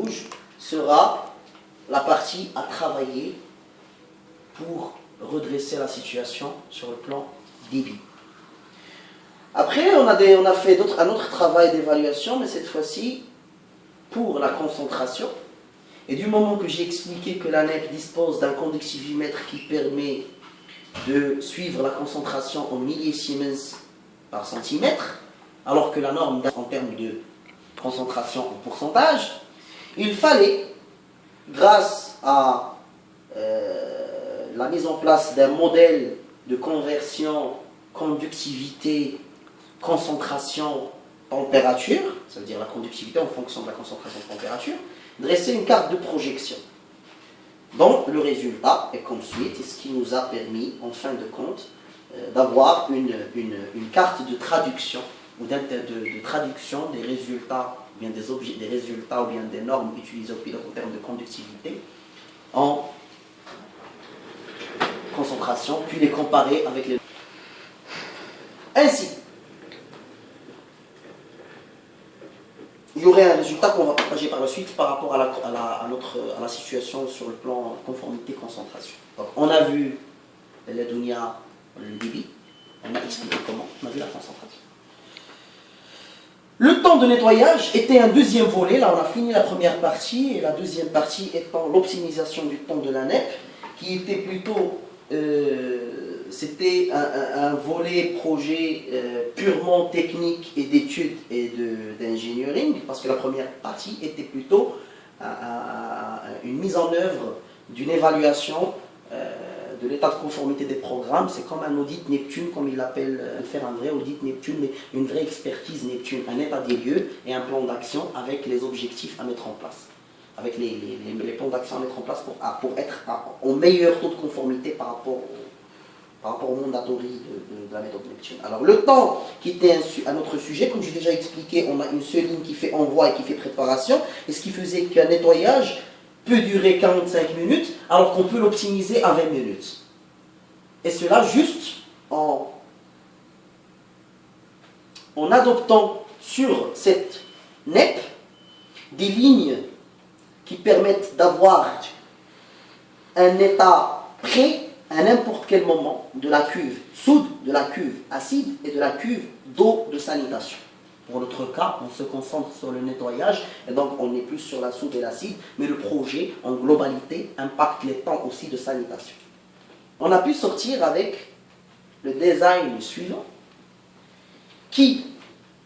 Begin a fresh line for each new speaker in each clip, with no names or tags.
rouge sera la partie à travailler pour redresser la situation sur le plan débit. Après, on a fait un autre travail d'évaluation, mais cette fois-ci pour la concentration. Et du moment que j'ai expliqué que la NEP dispose d'un conductivimètre qui permet de suivre la concentration en millisiemens par centimètre, alors que la norme en termes de concentration en pourcentage, il fallait, grâce à la mise en place d'un modèle de conversion conductivité, concentration, température, ça veut dire la conductivité en fonction de la concentration de température, dresser une carte de projection. Donc le résultat est comme suit, et ce qui nous a permis, en fin de compte, d'avoir une carte de traduction, ou de traduction des résultats, ou bien des résultats ou bien des normes utilisées au pilote en termes de conductivité, en concentration, puis les comparer avec les... Ainsi, il y aurait un résultat qu'on va partager par la suite par rapport à la situation sur le plan conformité-concentration. Donc, on a vu la Dunia, le débit, on a expliqué comment, on a vu la concentration. Le temps de nettoyage était un deuxième volet, là on a fini la première partie, et la deuxième partie étant l'optimisation du temps de la NEP, qui était plutôt... c'était un volet projet purement technique et d'études et d'engineering, parce que la première partie était plutôt une mise en œuvre d'une évaluation de l'état de conformité des programmes. C'est comme un audit Neptune, comme il appelle, faire un vrai audit Neptune, mais une vraie expertise Neptune, un état des lieux et un plan d'action avec les objectifs à mettre en place, avec les plans d'action à mettre en place pour être au meilleur taux de conformité par rapport au mandatory de la méthode Neptune. Alors le temps qui était un autre sujet, comme j'ai déjà expliqué, on a une seule ligne qui fait envoi et qui fait préparation, et ce qui faisait qu'un nettoyage peut durer 45 minutes, alors qu'on peut l'optimiser à 20 minutes. Et cela juste en adoptant sur cette NEP des lignes qui permettent d'avoir un état prêt à n'importe quel moment de la cuve soude, de la cuve acide et de la cuve d'eau de sanitation. Pour notre cas, on se concentre sur le nettoyage et donc on n'est plus sur la soude et l'acide, mais le projet en globalité impacte les temps aussi de sanitation. On a pu sortir avec le design suivant qui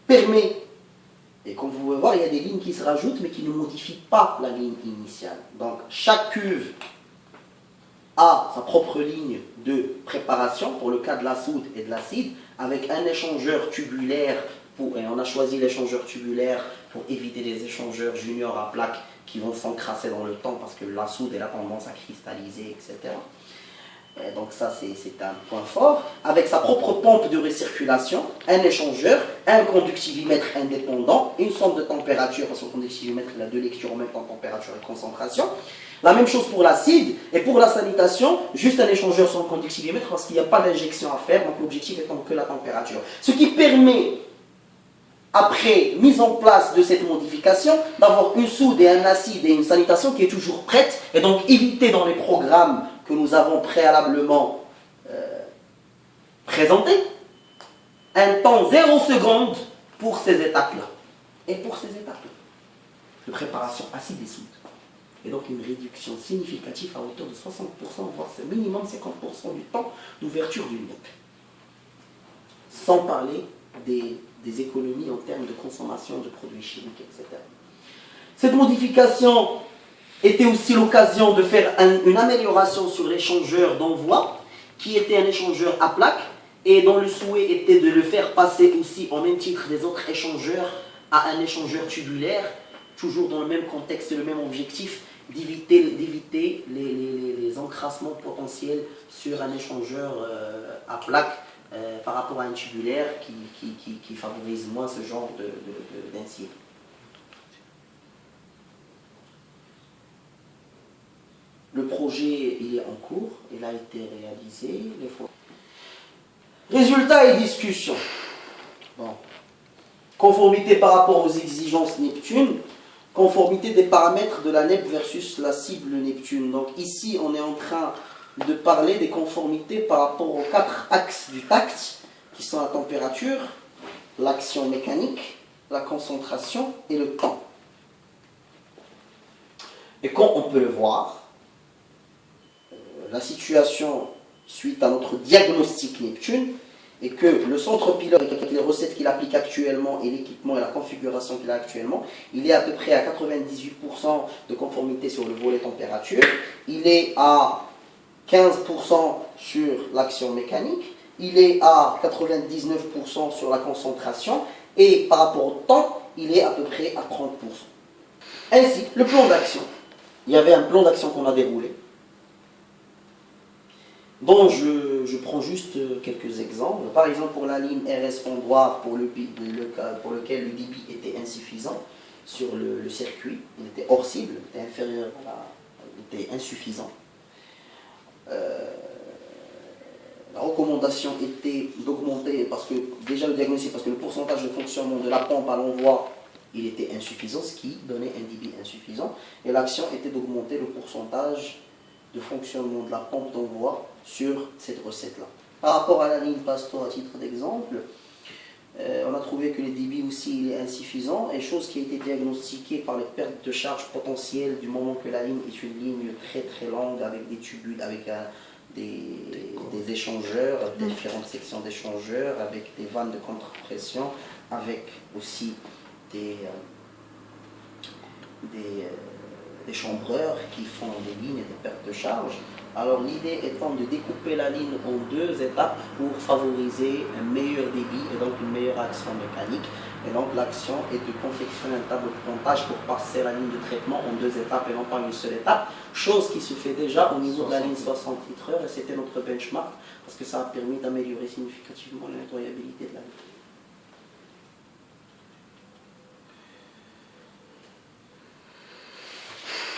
permet, et comme vous pouvez voir, il y a des lignes qui se rajoutent mais qui ne modifient pas la ligne initiale. Donc chaque cuve a sa propre ligne de préparation pour le cas de la soude et de l'acide, avec un échangeur tubulaire, et on a choisi l'échangeur tubulaire pour éviter les échangeurs juniors à plaques qui vont s'encrasser dans le temps parce que la soude a tendance à cristalliser, etc. Et donc ça c'est un point fort, avec sa propre pompe de récirculation, un échangeur, un conductivimètre indépendant, une sonde de température, parce que le conductivimètre il a deux lectures en même temps, température et concentration. La même chose pour l'acide, et pour la sanitation, juste un échangeur sans conductivimètre parce qu'il n'y a pas d'injection à faire, donc l'objectif étant que la température. Ce qui permet, après mise en place de cette modification, d'avoir une soude et un acide et une sanitation qui est toujours prête, et donc éviter dans les programmes que nous avons préalablement présentés, un temps 0 seconde pour ces étapes-là. Et pour ces étapes-là, de préparation acide et soude. Et donc une réduction significative à hauteur de 60%, voire c'est minimum 50% du temps d'ouverture d'une NEP. Sans parler des économies en termes de consommation de produits chimiques, etc. Cette modification était aussi l'occasion de faire une amélioration sur l'échangeur d'envoi, qui était un échangeur à plaque, et dont le souhait était de le faire passer aussi au même titre des autres échangeurs à un échangeur tubulaire, toujours dans le même contexte et le même objectif, d'éviter les encrassements potentiels sur un échangeur à plaque par rapport à un tubulaire qui favorise moins ce genre d'incident. Le projet il est en cours, il a été réalisé. Résultats et discussions. Bon. Conformité par rapport aux exigences Neptune. conformité des paramètres de la NEP versus la cible Neptune. Donc ici, on est en train de parler des conformités par rapport aux 4 axes du tact, qui sont la température, l'action mécanique, la concentration et le temps. Et comme on peut le voir, la situation suite à notre diagnostic Neptune est que le centre pilote, avec les recettes qu'il applique actuellement et l'équipement et la configuration qu'il a actuellement, il est à peu près à 98% de conformité sur le volet température, il est à 15% sur l'action mécanique, il est à 99% sur la concentration et par rapport au temps, il est à peu près à 30%. Ainsi, le plan d'action. Il y avait un plan d'action qu'on a déroulé, dont je prends juste quelques exemples. Par exemple, pour la ligne RS ondoir, pour lequel le débit était insuffisant sur le circuit, il était hors cible, il était inférieur il était insuffisant. La recommandation était d'augmenter, parce que déjà le diagnostic, parce que le pourcentage de fonctionnement de la pompe à l'envoi, il était insuffisant, ce qui donnait un débit insuffisant, et l'action était d'augmenter le pourcentage de fonctionnement de la pompe d'envoi sur cette recette-là. Par rapport à la ligne Pasto, à titre d'exemple, on a trouvé que le débit aussi il est insuffisant, et chose qui a été diagnostiquée par les pertes de charge potentielles du moment que la ligne est une ligne très très longue avec des tubules, avec des échangeurs, différentes sections d'échangeurs, avec des vannes de contre-pression, avec aussi des chambreurs qui font des lignes et des pertes de charge. Alors l'idée étant de découper la ligne en 2 étapes pour favoriser un meilleur débit et donc une meilleure action mécanique. Et donc l'action est de confectionner un tableau de comptage pour passer la ligne de traitement en 2 étapes et non pas une seule étape, chose qui se fait déjà au niveau de la ligne 60 litres-heure, et c'était notre benchmark parce que ça a permis d'améliorer significativement la nettoyabilité de la ligne.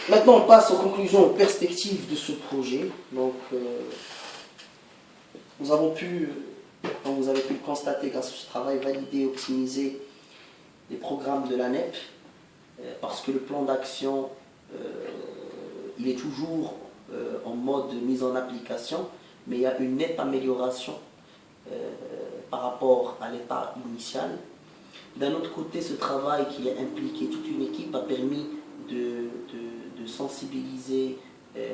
Maintenant, on passe aux conclusions, aux perspectives de ce projet. Donc, nous avons pu, comme vous avez pu le constater, grâce à ce travail, valider et optimiser les programmes de la NEP, parce que le plan d'action, il est toujours en mode mise en application, mais il y a une nette amélioration par rapport à l'état initial. D'un autre côté, ce travail qui a impliqué toute une équipe a permis de sensibiliser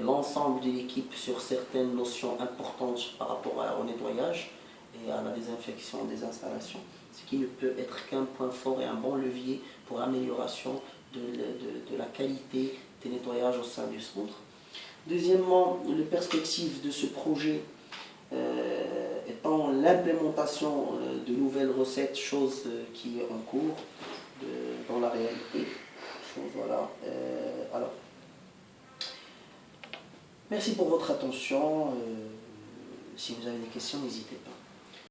l'ensemble de l'équipe sur certaines notions importantes par rapport au nettoyage et à la désinfection des installations, ce qui ne peut être qu'un point fort et un bon levier pour l'amélioration de la qualité des nettoyages au sein du centre. Deuxièmement, les perspectives de ce projet étant l'implémentation de nouvelles recettes, chose qui est en cours dans la réalité. Voilà. Alors, merci pour votre attention. Si vous avez des questions, n'hésitez pas.